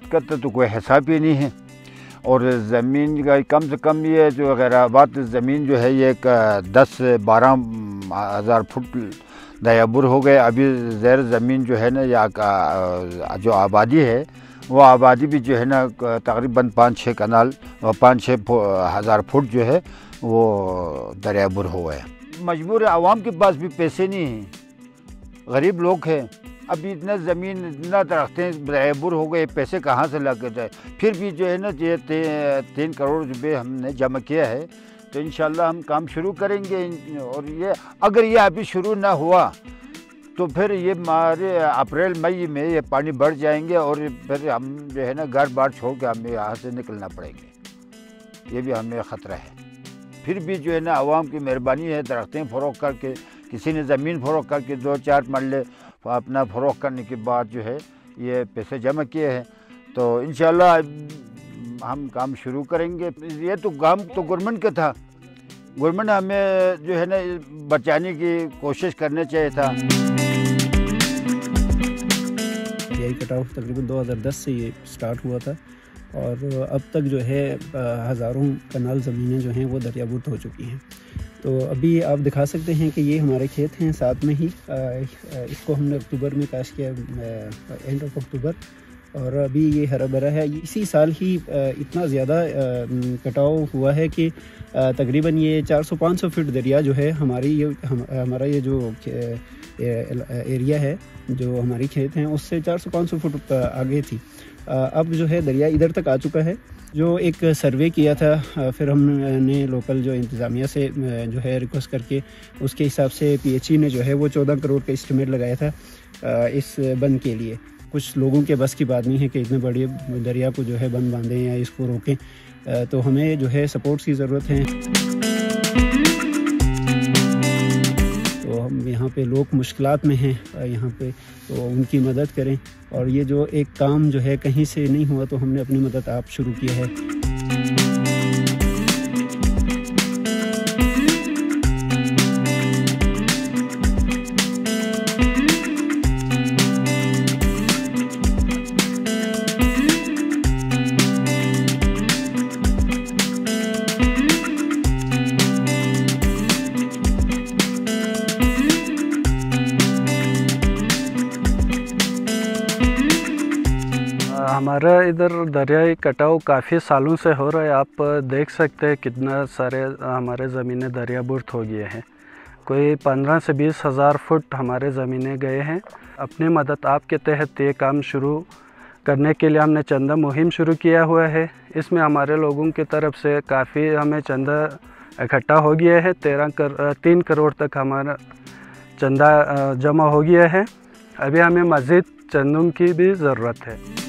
का तो कोई हिसाब ही नहीं है। और ज़मीन का कम से कम ये जो गैराबाद ज़मीन जो है ये 10-12 हज़ार फुट दरियाबुर हो गए। अभी ज़ैर ज़मीन जो है ना या जो आबादी है वो आबादी भी जो है ना तकरीबन 5-6 कनाल और 5-6 हज़ार फुट जो है वो दरियाबुर हो गए। मजबूर आवाम के पास भी पैसे नहीं हैं, गरीब लोग हैं। अभी इतना ज़मीन इतना दरख्तें दरियाबुर हो गए, पैसे कहाँ से लग जाए। फिर भी जो है ना ये 3 करोड़ रुपये हमने जमा किया है, तो इंशाल्लाह हम काम शुरू करेंगे। और ये अगर ये अभी शुरू ना हुआ तो फिर ये हमारे अप्रैल मई में ये पानी बढ़ जाएंगे और फिर हम जो है ना घर बार छोड़ के हमें यहाँ से निकलना पड़ेंगे। ये भी हमें ख़तरा है। फिर भी जो है ना आवाम की मेहरबानी है, दरख्तें फ़रोख्त करके, किसी ने ज़मीन फ़रोख्त करके 2-4 मरले अपना फ़रोख्त करने के बाद जो है ये पैसे जमा किए हैं, तो इंशाल्लाह हम काम शुरू करेंगे। ये तो काम तो गवर्नमेंट का था, गवर्नमेंट हमें जो है ना बचाने की कोशिश करना चाहिए था। दरियाई कटाव तकरीबन 2010 से ये स्टार्ट हुआ था और अब तक जो है हज़ारों कनाल ज़मीनें जो हैं वो दरियाबुर हो चुकी हैं। तो अभी आप दिखा सकते हैं कि ये हमारे खेत हैं, साथ में ही इसको हमने अक्टूबर में काश किया, एंड ऑफ अक्टूबर, और अभी ये हरा भरा है। इसी साल ही इतना ज़्यादा कटाव हुआ है कि तकरीबन ये 400-500 फीट दरिया जो है हमारा ये जो एरिया है, जो हमारी खेत हैं, उससे 400-500 फुट आगे थी। अब जो है दरिया इधर तक आ चुका है। जो एक सर्वे किया था, फिर हमने लोकल जो इंतज़ामिया से जो है रिक्वेस्ट करके उसके हिसाब से PHE ने जो है वो 14 करोड़ का एस्टिमेट लगाया था इस बंद के लिए। कुछ लोगों के बस की बात नहीं है कि इतने बड़े दरिया को जो है बंद बांधें या इसको रोकें, तो हमें जो है सपोर्ट की ज़रूरत है। तो हम यहाँ पे लोग मुश्किलात में हैं यहाँ पे, तो उनकी मदद करें। और ये जो एक काम जो है कहीं से नहीं हुआ, तो हमने अपनी मदद आप शुरू किया है। हमारा इधर दरियाई कटाव काफ़ी सालों से हो रहा है। आप देख सकते हैं कितना सारे हमारे ज़मीनें दरियाबुर हो गए हैं। कोई 15 से 20 हज़ार फुट हमारे ज़मीनें गए हैं। अपनी मदद आपके तहत ये काम शुरू करने के लिए हमने चंदा मुहिम शुरू किया हुआ है। इसमें हमारे लोगों की तरफ से काफ़ी हमें चंदा इकट्ठा हो गया है। 3 करोड़ तक हमारा चंदा जमा हो गया है। अभी हमें मज़ीद चंदों की भी ज़रूरत है।